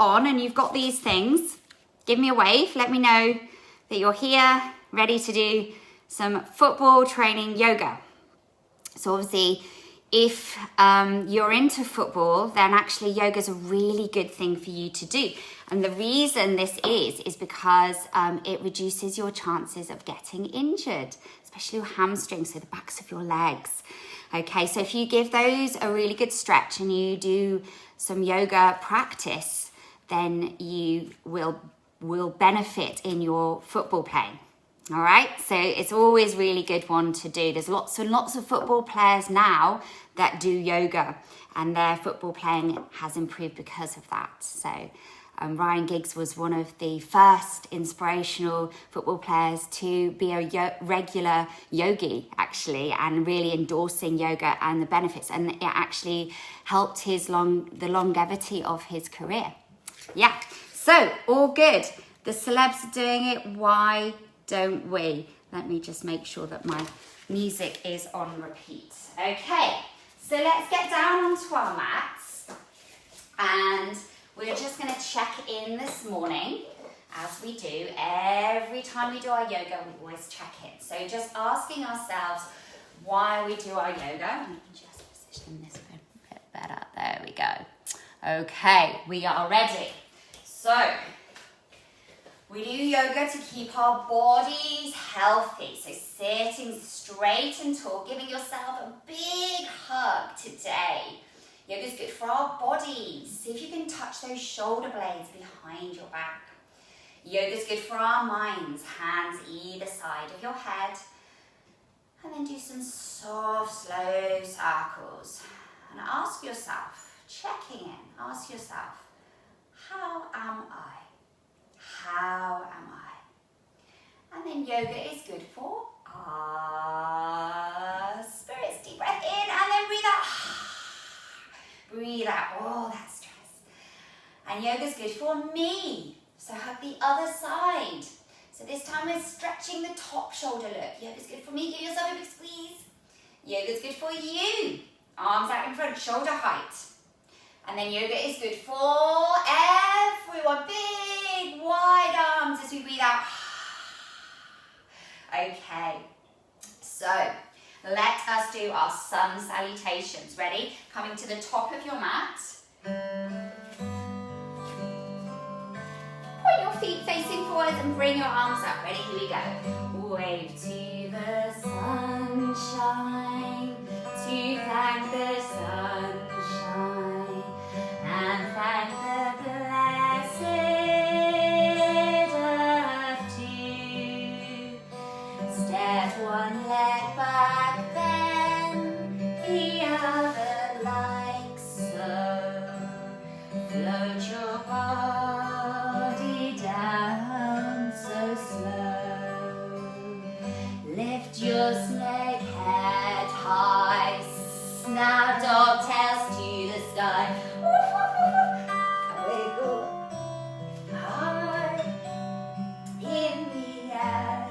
on and you've got these things, give me a wave. Let me know that you're here, ready to do some football training yoga. So obviously, if you're into football, then actually yoga is a really good thing for you to do. And the reason this is because it reduces your chances of getting injured, especially your hamstrings, so the backs of your legs. Okay, so if you give those a really good stretch and you do some yoga practice, then you will benefit in your football playing. All right, so it's always really good one to do. There's lots and lots of football players now that do yoga, and their football playing has improved because of that. So Ryan Giggs was one of the first inspirational football players to be a regular yogi, actually, and really endorsing yoga and the benefits. And it actually helped the longevity of his career. Yeah, so all good. The celebs are doing it. Why don't we? Let me just make sure that my music is on repeat. Okay, so let's get down onto our mats, and we're just going to check in this morning, as we do every time we do our yoga. We always check in. So just asking ourselves why we do our yoga. Let me just position this a bit better. There we go. Okay, we are ready. So we do yoga to keep our bodies healthy. So sitting straight and tall, giving yourself a big hug today. Yoga is good for our bodies. See if you can touch those shoulder blades behind your back. Yoga is good for our minds. Hands either side of your head. And then do some soft, slow circles. And ask yourself, checking in, ask yourself, how am I? How am I? And then yoga is good for our spirits. Deep breath in and then breathe out. Breathe out all that stress. And yoga is good for me. So hug the other side. So this time we're stretching the top shoulder look. Yoga is good for me. Give yourself a big squeeze. Yoga is good for you. Arms out in front, shoulder height. And then yoga is good for everyone. Big, wide arms as we breathe out. Okay, so let us do our sun salutations. Ready? Coming to the top of your mat. Point your feet facing forwards and bring your arms up. Ready? Here we go. Wave to the sunshine, to thank the sunshine, and thank the blessed earth too. Step one leg back, then the other like so. Float your body down so slow. Lift your snake head high. Now dog tails to the sky. Wiggle high in the air.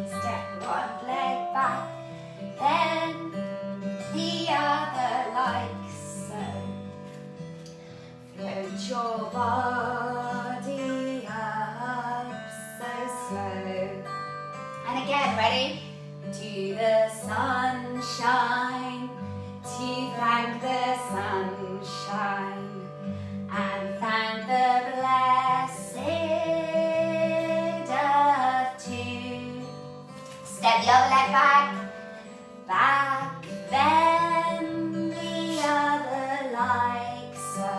Step one leg back, then the other like so. Float your body up so slow. And again, ready? To the sunshine, to thank the sunshine, and thank the blessed earth too. Step the other leg back, back, then the other like so.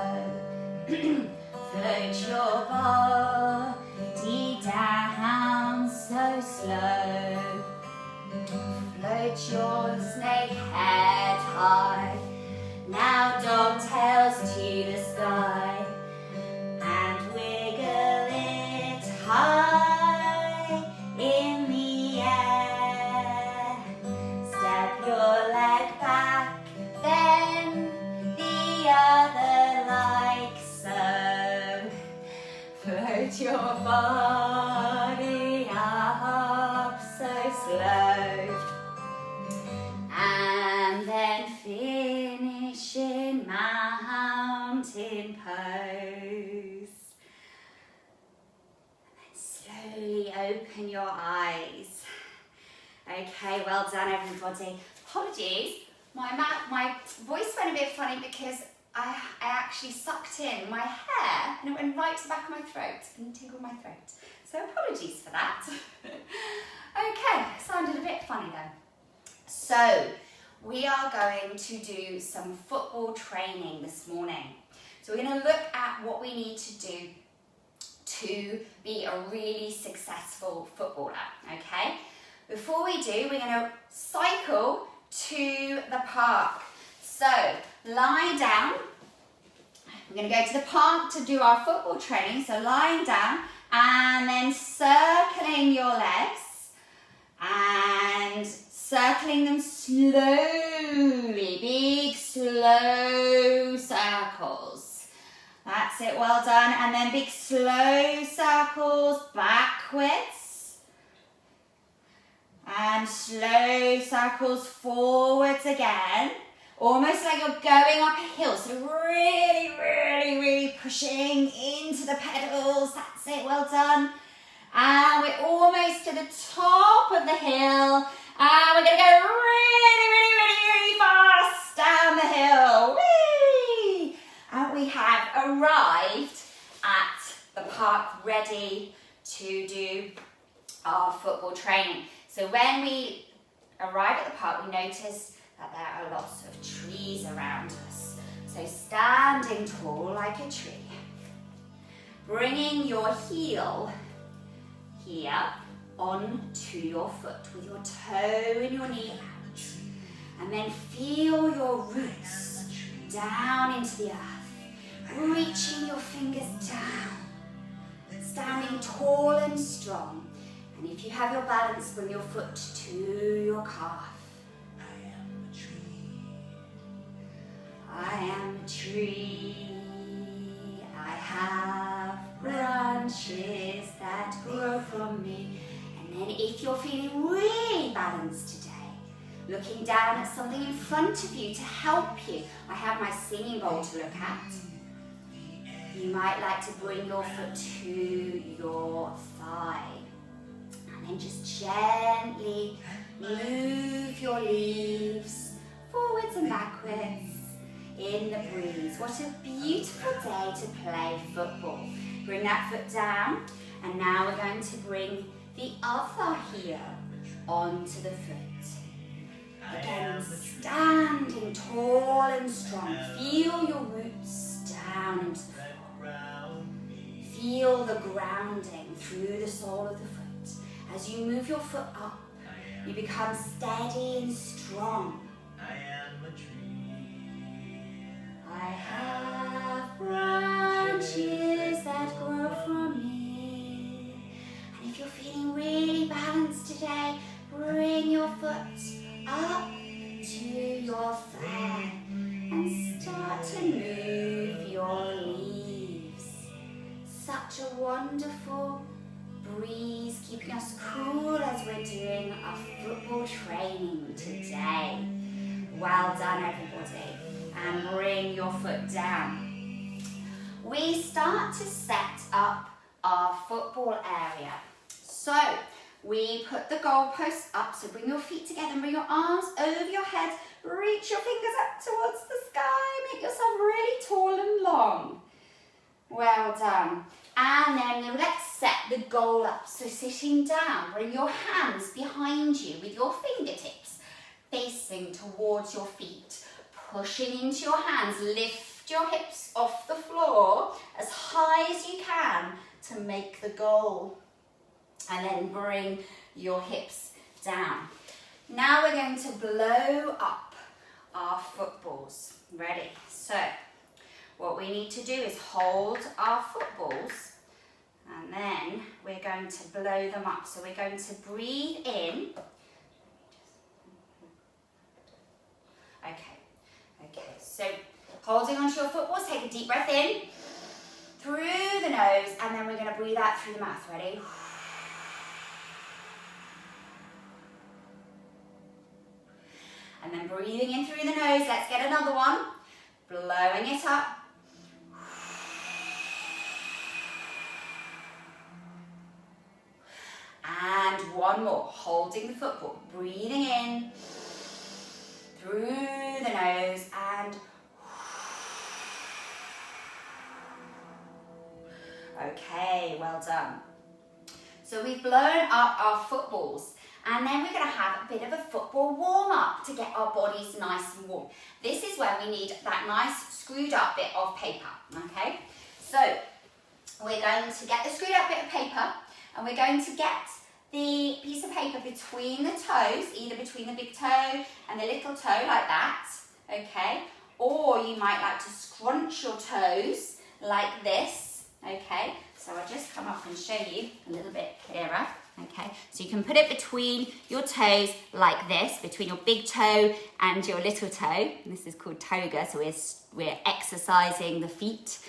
Float your body down so slow. Float your snake head high. Now dog tails to the sky. And wiggle it high in the air. Step your leg back, then the other like so. Float your body up so slow. And then finish in mountain pose. nose. Slowly open your eyes. Okay, well done everybody. Apologies, my voice went a bit funny because I actually sucked in my hair and it went right to the back of my throat and tingled my throat. So apologies for that. Okay, sounded a bit funny then. So we are going to do some football training this morning. So we're going to look at what we need to do to be a really successful footballer, okay? Before we do, we're going to cycle to the park. So lie down. We're going to go to the park to do our football training. So lying down and then circling your legs and circling them slowly, big slow circles. That's it, well done. And then big slow circles backwards. And slow circles forwards again. Almost like you're going up a hill. So really, really, really pushing into the pedals. That's it, well done. And we're almost to the top of the hill. And we're going to go really, really, really, really fast down the hill. Whee! And we have arrived at the park ready to do our football training. So when we arrive at the park, we notice that there are lots of trees around us. So standing tall like a tree. Bringing your heel here onto your foot with your toe and your knee out. And then feel your roots down into the earth. Reaching your fingers down. Standing tall and strong. And if you have your balance, bring your foot to your calf. I am a tree, I have branches that grow from me. And then if you're feeling really balanced today, looking down at something in front of you to help you. I have my singing bowl to look at. You might like to bring your foot to your thigh. And then just gently move your leaves forwards and backwards in the breeze. What a beautiful day to play football. Bring that foot down, and now we're going to bring the other heel onto the foot. Again, standing tall and strong. Feel your roots down into the floor. Feel the grounding through the sole of the foot. As you move your foot up, you become steady and strong. I have branches that grow from me. And if you're feeling really balanced today, bring your foot up to your thigh and start to move your leaves. Such a wonderful breeze keeping us cool as we're doing our football training today. Well done, everybody. And bring your foot down. We start to set up our football area. So we put the goalposts up, so bring your feet together and bring your arms over your head. Reach your fingers up towards the sky. Make yourself really tall and long. Well done. And then let's set the goal up. So sitting down, bring your hands behind you with your fingertips facing towards your feet. Pushing into your hands, lift your hips off the floor as high as you can to make the goal. And then bring your hips down. Now we're going to blow up our footballs. Ready? So what we need to do is hold our footballs and then we're going to blow them up. So we're going to breathe in. Okay, so holding onto your footballs, take a deep breath in through the nose and then we're going to breathe out through the mouth. Ready? And then breathing in through the nose. Let's get another one. Blowing it up. one more, holding the football, breathing in through the nose and okay, well done. So we've blown up our footballs and then we're going to have a bit of a football warm-up to get our bodies nice and warm. This is where we need that nice screwed up bit of paper, okay? So we're going to get the screwed up bit of paper and we're going to get the piece of paper between the toes, either between the big toe and the little toe like that, okay? Or you might like to scrunch your toes like this, okay? So I'll just come up and show you a little bit clearer, okay? So you can put it between your toes like this, between your big toe and your little toe. And this is called toga, so we're exercising the feet.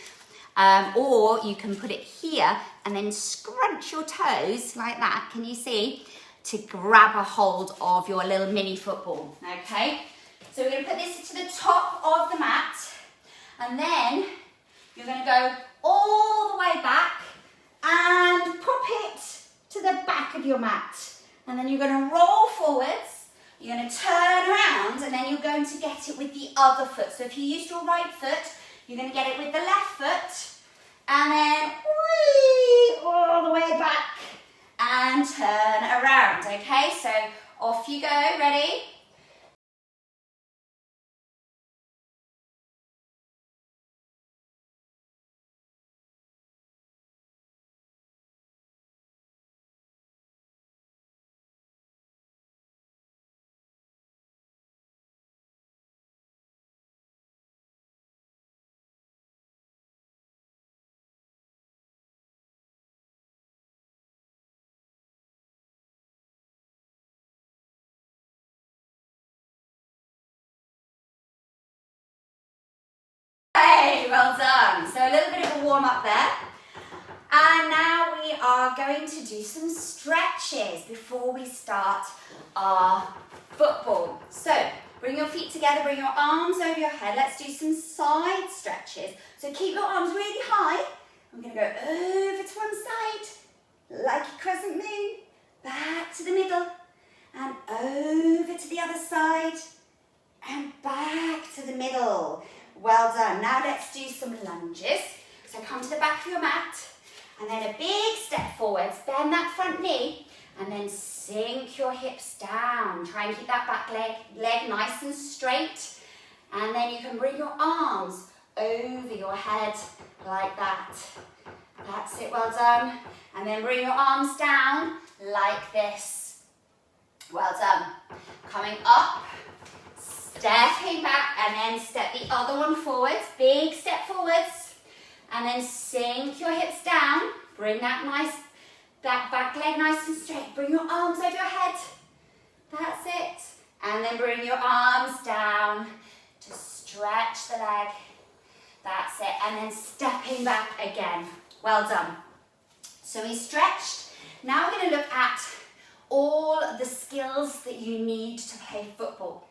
Or you can put it here and then scrunch your toes like that, can you see? To grab a hold of your little mini football, okay? So we're gonna put this to the top of the mat and then you're gonna go all the way back and pop it to the back of your mat. And then you're gonna roll forwards, you're gonna turn around and then you're going to get it with the other foot. So if you used your right foot, you're going to get it with the left foot and then whee, all the way back and turn around, okay? So off you go, ready? Hey, well done. So a little bit of a warm up there. And now we are going to do some stretches before we start our football. So bring your feet together, bring your arms over your head. Let's do some side stretches. So keep your arms really high. I'm going to go over to one side, like a crescent moon, back to the middle, and over to the other side, and back to the middle. Well done. Now let's do some lunges. So come to the back of your mat and then a big step forwards. Bend that front knee and then sink your hips down. Try and keep that back leg nice and straight. And then you can bring your arms over your head like that. That's it. Well done. And then bring your arms down like this. Well done. Coming up. Stepping back and then step the other one forwards, big step forwards, and then sink your hips down, bring that back leg nice and straight, bring your arms over your head, that's it, and then bring your arms down to stretch the leg, that's it, and then stepping back again, well done. So we stretched, now we're going to look at all the skills that you need to play football.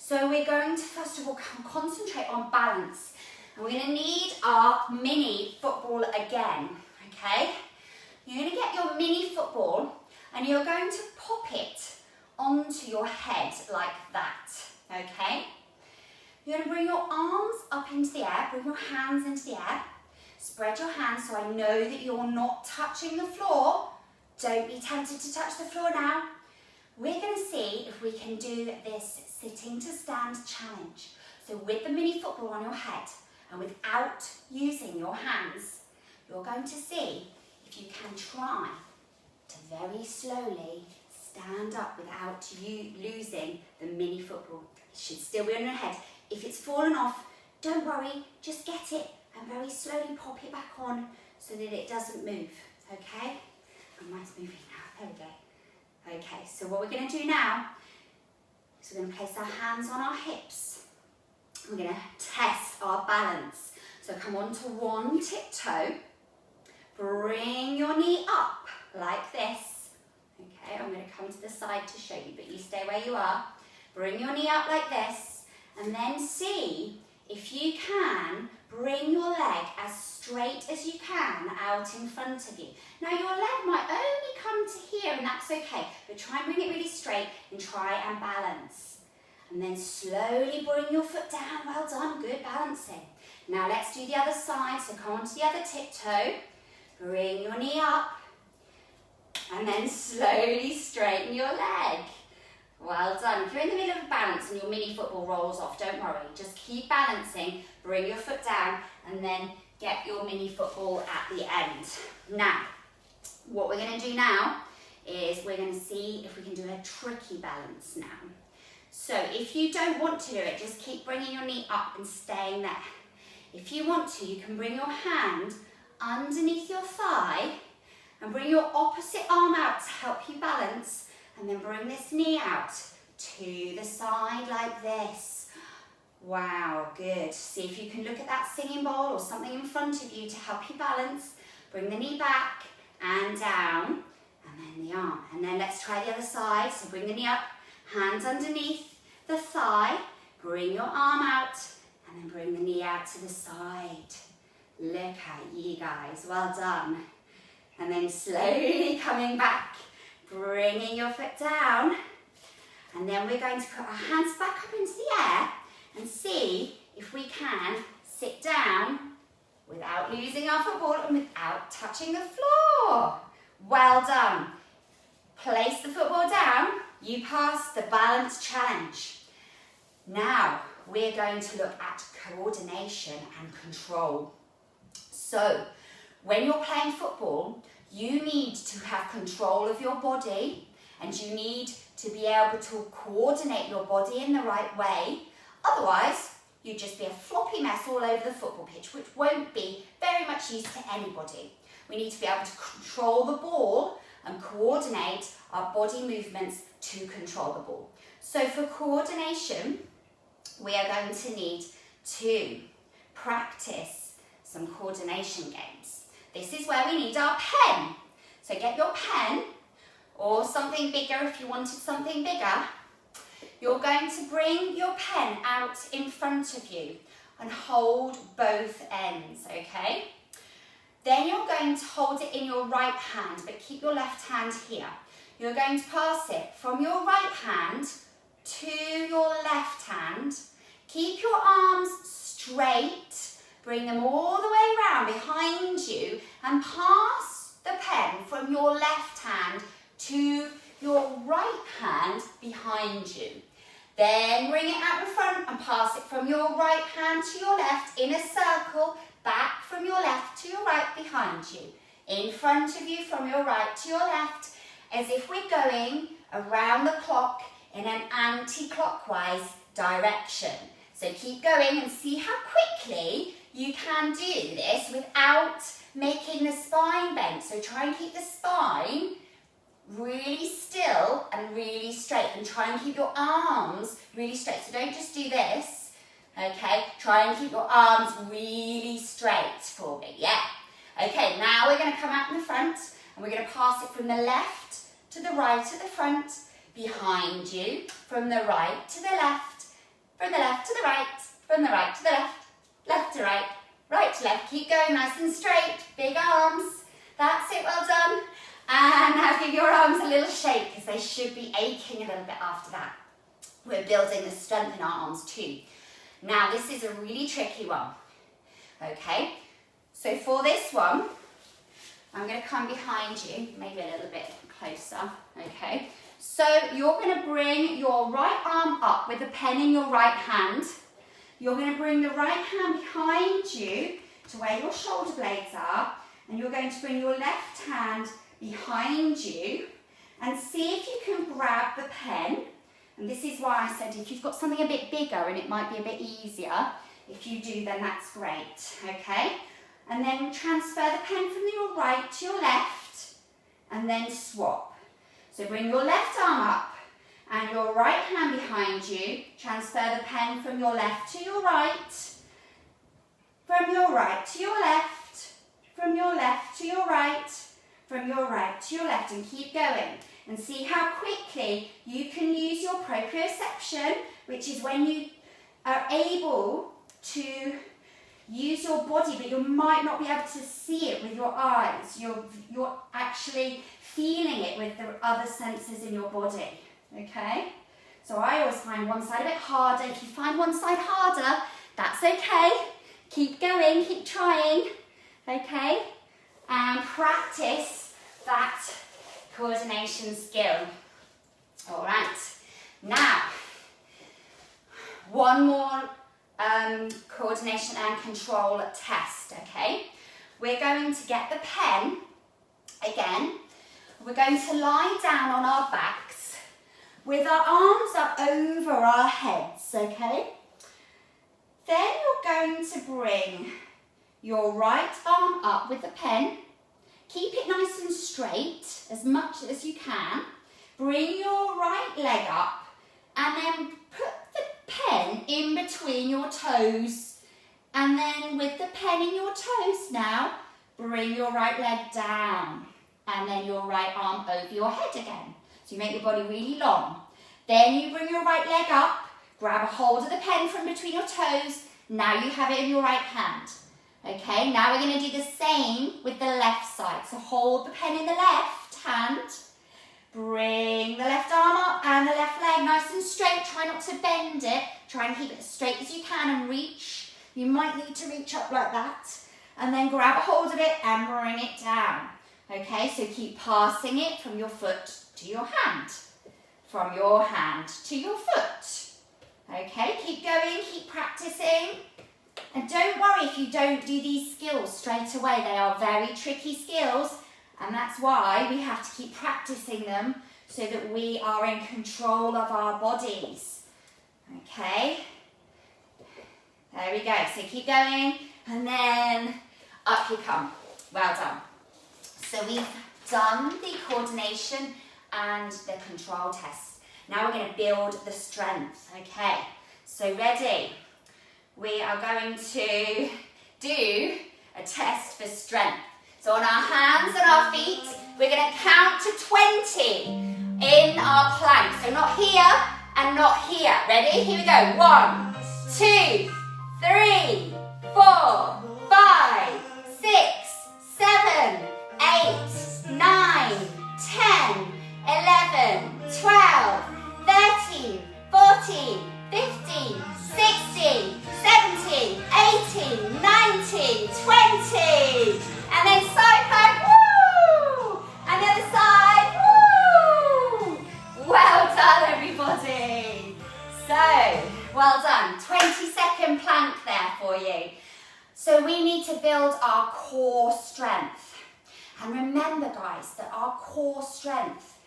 So we're going to first of all concentrate on balance. And we're going to need our mini football again, okay? You're going to get your mini football and you're going to pop it onto your head like that, okay? You're going to bring your arms up into the air, bring your hands into the air. Spread your hands so I know that you're not touching the floor. Don't be tempted to touch the floor now. We're going to see if we can do this sitting to stand challenge. So with the mini football on your head and without using your hands, you're going to see if you can try to very slowly stand up without you losing the mini football. It should still be on your head. If it's fallen off, don't worry, just get it and very slowly pop it back on so that it doesn't move, okay? And mine's moving now, there we go. Okay, so what we're going to do now is we're going to place our hands on our hips. We're going to test our balance. So come on to one tiptoe. Bring your knee up like this. Okay, I'm going to come to the side to show you, but you stay where you are. Bring your knee up like this and then see if you can bring your leg as straight as you can out in front of you. Now your leg might only come to here and that's okay, but try and bring it really straight and try and balance. And then slowly bring your foot down, well done, good balancing. Now let's do the other side, so come onto the other tiptoe, bring your knee up, and then slowly straighten your leg. Well done. If you're in the middle of balance and your mini football rolls off, don't worry. Just keep balancing, bring your foot down, and then get your mini football at the end. Now, what we're going to do now is we're going to see if we can do a tricky balance now. So if you don't want to do it, just keep bringing your knee up and staying there. If you want to, you can bring your hand underneath your thigh and bring your opposite arm out to help you balance, and then bring this knee out to the side like this. Wow, good. See if you can look at that singing bowl or something in front of you to help you balance. Bring the knee back and down, and then the arm. And then let's try the other side. So bring the knee up, hands underneath the thigh, bring your arm out, and then bring the knee out to the side. Look at you guys, well done. And then slowly coming back, bringing your foot down, and then we're going to put our hands back up into the air and see if we can sit down without losing our football and without touching the floor. Well done. Place the football down, you passed the balance challenge. Now we're going to look at coordination and control. So when you're playing football, you need to have control of your body and you need to be able to coordinate your body in the right way. Otherwise, you'd just be a floppy mess all over the football pitch, which won't be very much use to anybody. We need to be able to control the ball and coordinate our body movements to control the ball. So for coordination, we are going to need to practice some coordination games. This is where we need our pen. So get your pen or something bigger if you wanted something bigger. You're going to bring your pen out in front of you and hold both ends, okay? Then you're going to hold it in your right hand, but keep your left hand here. You're going to pass it from your right hand to your left hand. Keep your arms straight. Bring them all the way around behind you and pass the pen from your left hand to your right hand behind you. Then bring it out in front and pass it from your right hand to your left in a circle, back from your left to your right behind you. In front of you from your right to your left, as if we're going around the clock in an anti-clockwise direction. So keep going and see how quickly you can do this without making the spine bend. So try and keep the spine really still and really straight, and try and keep your arms really straight. So don't just do this, okay? Try and keep your arms really straight for me, yeah? Okay, now we're going to come out in the front and we're going to pass it from the left to the right at the front, behind you, from the right to the left, from the left to the right, from the right to the left, left to right, right to left. Keep going nice and straight, big arms. That's it, well done. And now give your arms a little shake because they should be aching a little bit after that. We're building the strength in our arms too. Now this is a really tricky one, okay? So for this one, I'm going to come behind you, maybe a little bit closer, okay? So you're going to bring your right arm up with the pen in your right hand. You're going to bring the right hand behind you to where your shoulder blades are, and you're going to bring your left hand behind you and see if you can grab the pen. And this is why I said if you've got something a bit bigger and it might be a bit easier, if you do, then that's great, okay? And then transfer the pen from your right to your left and then swap. So bring your left arm up and your right hand behind you. Transfer the pen from your left to your right, from your right to your left, from your left to your right, from your right to your left, and keep going. And see how quickly you can use your proprioception, which is when you are able to Use your body, but you might not be able to see it with your eyes. You're actually feeling it with the other senses in your body, okay? So I always find one side a bit harder. If you find one side harder, that's okay. Keep going, keep trying, okay? And practice that coordination skill. All right, now, one more coordination and control test, okay? We're going to get the pen again. We're going to lie down on our backs with our arms up over our heads, okay? Then you're going to bring your right arm up with the pen. Keep it nice and straight as much as you can. Bring your right leg up and then put the pen in between your toes. And then with the pen in your toes now, bring your right leg down and then your right arm over your head again. So you make your body really long. Then you bring your right leg up, grab a hold of the pen from between your toes. Now you have it in your right hand. Okay, now we're going to do the same with the left side. So hold the pen in the left hand. Bring the left arm up and the left leg nice and straight. Try not to bend it. Try and keep it as straight as you can and reach. You might need to reach up like that. And then grab a hold of it and bring it down. Okay, so keep passing it from your foot to your hand. From your hand to your foot. Okay, keep going, keep practicing. And don't worry if you don't do these skills straight away. They are very tricky skills. And that's why we have to keep practicing them so that we are in control of our bodies. Okay? There we go. So keep going and then up you come. Well done. So we've done the coordination and the control test. Now we're going to build the strength. Okay? So ready? We are going to do a test for strength. So on our hands and our feet, we're going to count to 20 in our plank. So not here and not here. Ready? Here we go. 1, 2, 3, 4, 5, 6, 7, 8, 9, 10, 11, 12, 13, 14, 15, 16, 17, 18, 19, 20. And then side plank, woo! And the other side, woo! Well done, everybody. So, well done. 20-second plank there for you. So we need to build our core strength. And remember, guys, that our core strength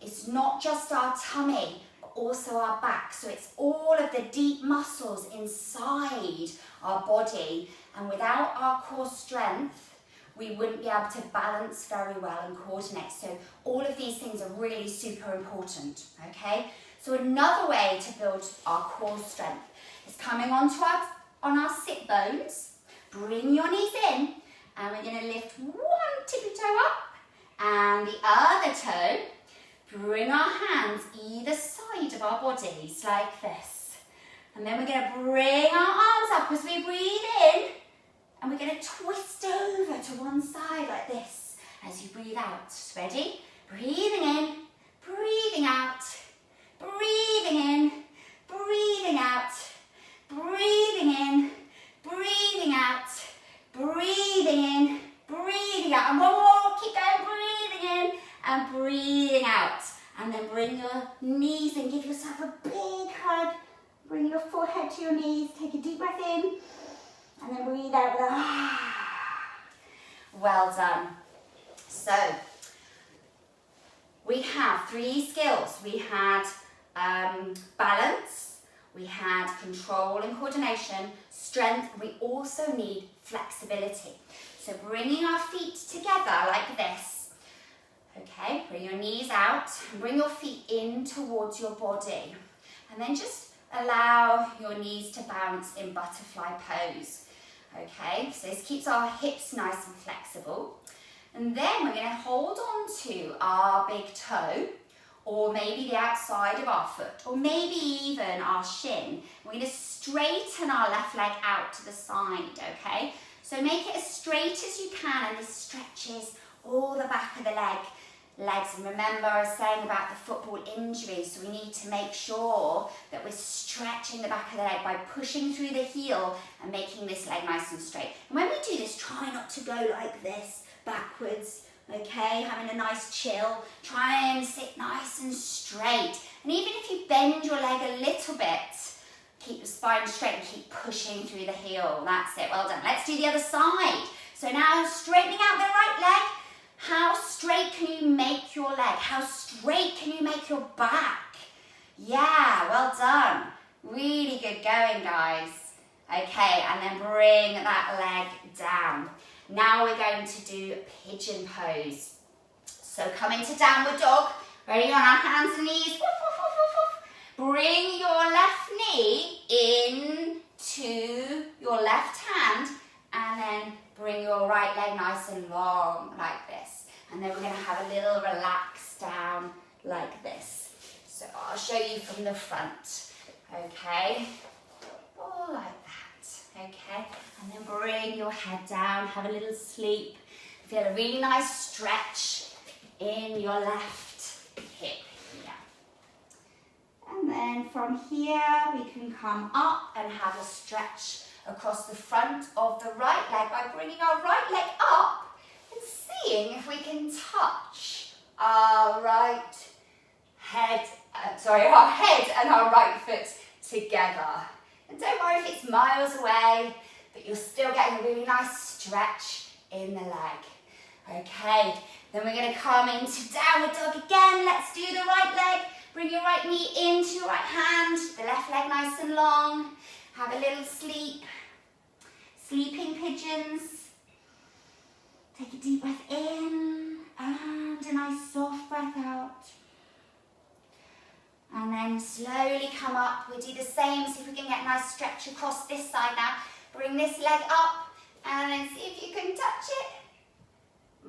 is not just our tummy, but also our back. So it's all of the deep muscles inside our body. And without our core strength, we wouldn't be able to balance very well and coordinate. So all of these things are really super important, okay? So another way to build our core strength is coming on our sit bones. Bring your knees in, and we're going to lift one tippy toe up and the other toe. Bring our hands either side of our bodies like this. And then we're going to bring our arms up as we breathe in. And we're going to twist over to one side like this as you breathe out. Ready? Breathing in, breathing out, breathing in, breathing out, breathing in, breathing out, breathing in, breathing out. And one more, keep going, breathing in and breathing out. And then bring your knees in, give yourself a big hug. Bring your forehead to your knees, take a deep breath in. And then breathe out with a well done. So, we have 3 skills. We had balance, we had control and coordination, strength. We also need flexibility. So bringing our feet together like this. Okay, bring your knees out and bring your feet in towards your body. And then just allow your knees to bounce in butterfly pose. Okay, so this keeps our hips nice and flexible. And then we're going to hold on to our big toe or maybe the outside of our foot, or maybe even our shin. We're going to straighten our left leg out to the side, okay? So make it as straight as you can, and this stretches all the back of the legs. And remember, I was saying about the football injury, so we need to make sure that we're stretching the back of the leg by pushing through the heel and making this leg nice and straight. And when we do this, try not to go like this, backwards, okay? Having a nice chill. Try and sit nice and straight. And even if you bend your leg a little bit, keep the spine straight and keep pushing through the heel. That's it, well done. Let's do the other side. So now straightening out the right leg. How straight can you make your leg? How straight can you make your back? Yeah, well done. Really good going, guys. Okay, and then bring that leg down. Now we're going to do pigeon pose. So come into downward dog. Ready on our hands and knees. Woof, woof, woof, woof, woof. Bring your left knee into your left hand, and then bring your right leg nice and long like this. And then we're going to have a little relax down like this. So I'll show you from the front. Okay, all like that. Okay, and then bring your head down, have a little sleep. Feel a really nice stretch in your left hip here. And then from here we can come up and have a stretch across the front of the right leg by bringing our right leg up and seeing if we can touch our our head and our right foot together. And don't worry if it's miles away, but you're still getting a really nice stretch in the leg. Okay, then we're going to come into downward dog again. Let's do the right leg. Bring your right knee into your right hand, the left leg nice and long. Have a little sleep. Sleeping pigeons. Take a deep breath in and a nice soft breath out. And then slowly come up. We do the same, see if we can get a nice stretch across this side now. Bring this leg up and then see if you can touch it.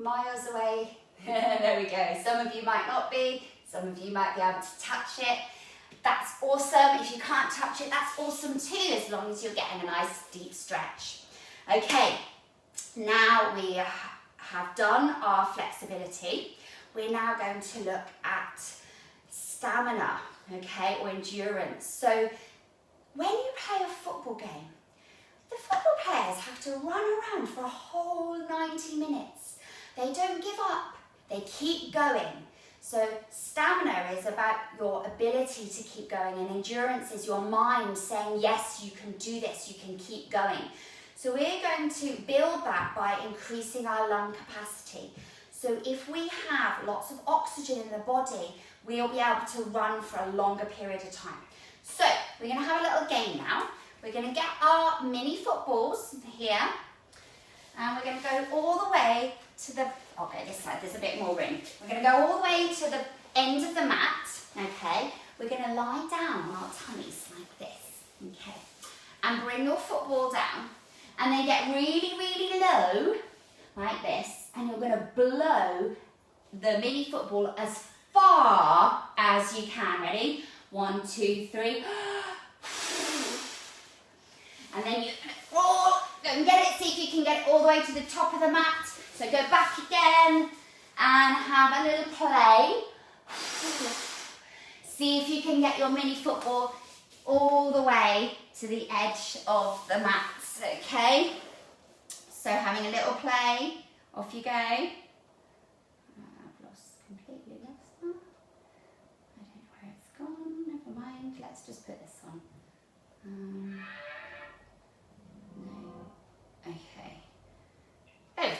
Miles away. There we go. Some of you might not be. Some of you might be able to touch it. That's awesome. If you can't touch it, that's awesome too, as long as you're getting a nice deep stretch. Okay, now we have done our flexibility. We're now going to look at stamina, okay, or endurance. So when you play a football game, the football players have to run around for a whole 90 minutes. They don't give up, they keep going. So stamina is about your ability to keep going, and endurance is your mind saying, yes, you can do this, you can keep going. So we're going to build that by increasing our lung capacity. So if we have lots of oxygen in the body, we'll be able to run for a longer period of time. So we're going to have a little game now. We're going to get our mini footballs here, and we're going to go all the way to the, okay, this side, there's a bit more room. We're going to go all the way to the end of the mat, okay? We're going to lie down on our tummies like this, okay? And bring your football down, and then get really, really low, like this, and you're going to blow the mini football as far as you can. Ready? 1, 2, 3. And then you roll, go and get it, see if you can get it all the way to the top of the mat. So go back again and have a little play. See if you can get your mini football all the way to the edge of the mat, okay? So having a little play, off you go. I've completely lost that. I don't know where it's gone, never mind, let's just put this on. No, okay. Oh.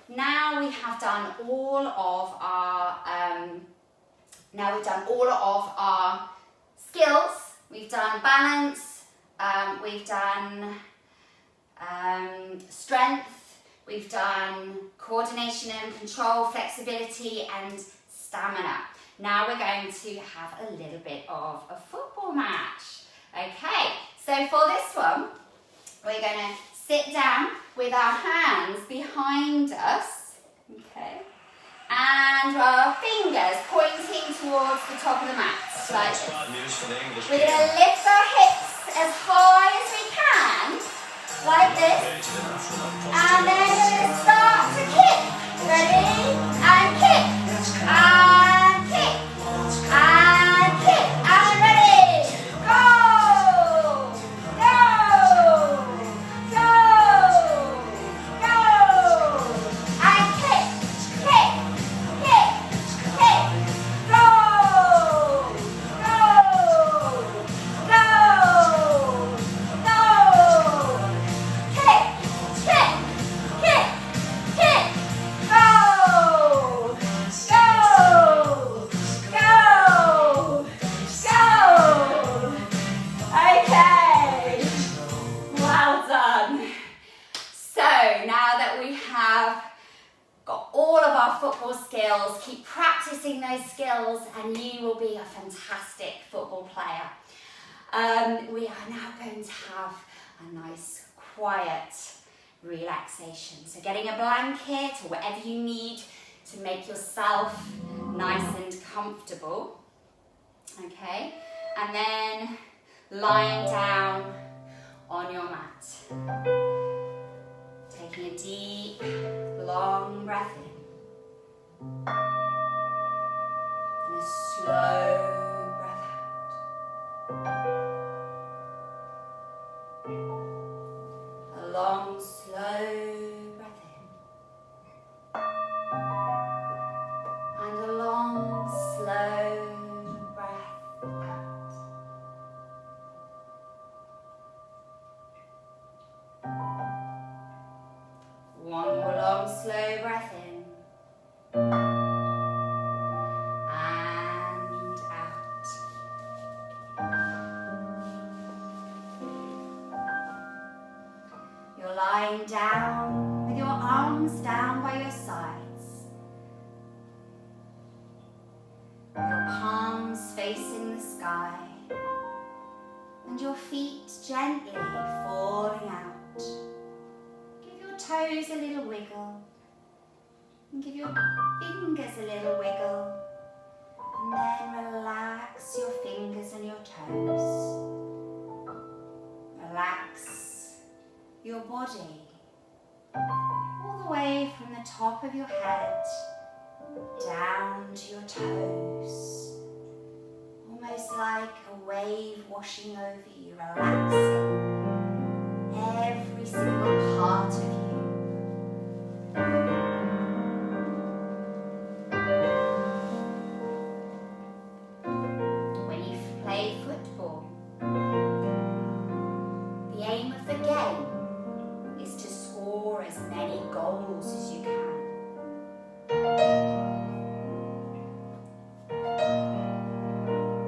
now we have done all of our skills. We've done balance, we've done strength, we've done coordination and control, flexibility and stamina. Now we're going to have a little bit of a football match. Okay, so for this one, we're going to sit down with our hands behind us, okay, and our fingers pointing towards the top of the mat, like this. We're going to lift our hips as high as we can, like this, and then we're going to start to kick. Ready? And kick. And kick. And kick. And ready. Go. Go. Go. Go. And kick. Kick. Kick. Kick. Go. Go. Go. Go. Kick. Kick. Kick. Kick. Go. Go. Go. Go. Okay. Well done. So now that we have got all of our football skills, keep practicing those skills and you will be a fantastic football player. We are now going to have a nice quiet relaxation. So getting a blanket or whatever you need to make yourself nice and comfortable. Okay, and then lying down on your mat. Taking a deep, long breath in. And a slow breath out. A long, slow breath in. And a long, slow breath out. One more long, slow breath in. And out. You're lying down with your arms down by your sides. Your palms facing the sky. And your feet gently falling out. Give your toes a little wiggle. And give your fingers a little wiggle. And then relax your fingers and your toes. Relax your body. All the way from the top of your head down to your toes. Almost like a wave washing over you, relaxing every single part of you. When you play football, the aim of the game is to score as many goals as you can.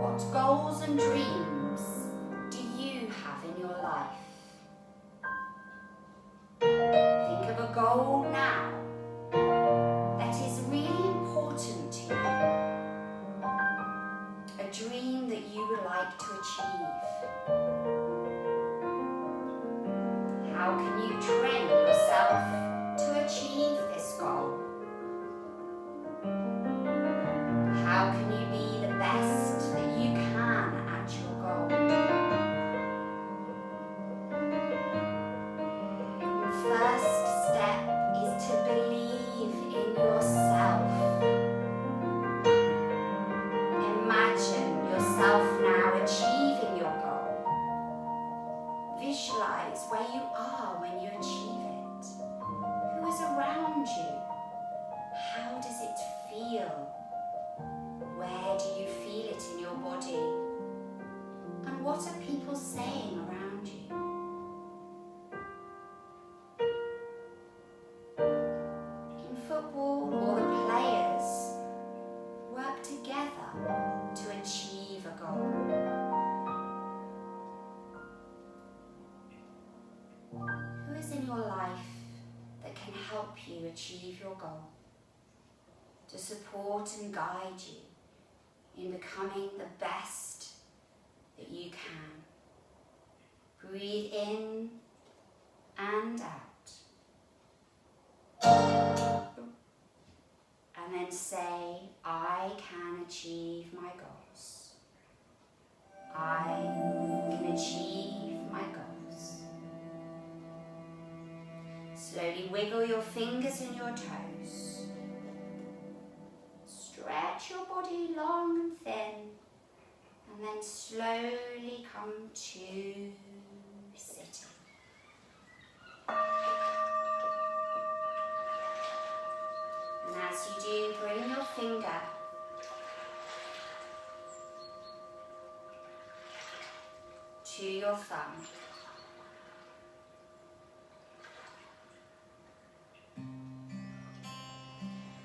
What goals and dreams do you have in your life? Think of a goal now that is really important to you. A dream that you would like to achieve. How can you train yourself to achieve this goal? How can you be the best that you can at your goal? The first step is to believe in yourself. Imagine yourself now achieving your goal. help you achieve your goal, to support and guide you in becoming the best that you can. Breathe in and out. And then say, I can achieve my goals. I can achieve my goals. Slowly wiggle your fingers and your toes. Stretch your body long and thin. And then slowly come to sitting. And as you do, bring your finger to your thumb.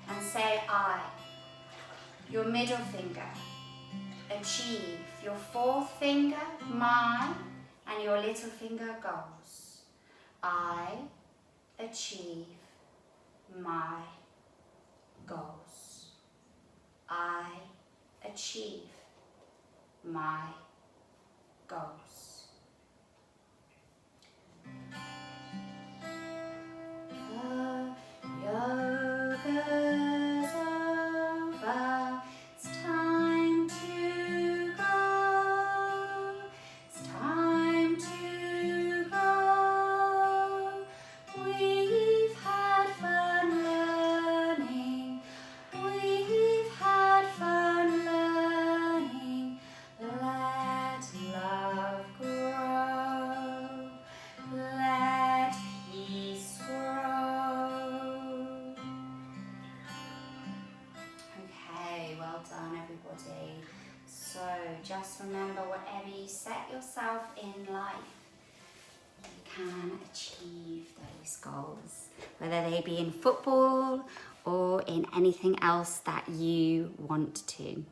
And say I, your middle finger, achieve your fourth finger, my, and your little finger, goals. I achieve my goals. I achieve my goals. Yoga's over. It's time to go. It's time to go. We've had fun learning. We've had fun learning. Let love grow. Let peace grow. Okay, well done everybody. So just remember, whatever you set yourself in life, you can achieve those goals, whether they be in football or in anything else that you want to.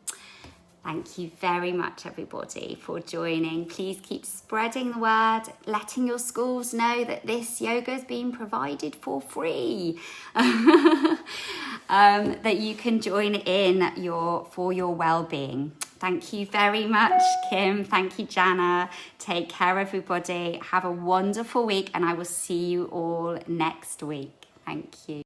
Thank you very much, everybody, for joining. Please keep spreading the word, letting your schools know that this yoga is being provided for free, that you can join in for your well-being. Thank you very much, Kim. Thank you, Jana. Take care, everybody. Have a wonderful week, and I will see you all next week. Thank you.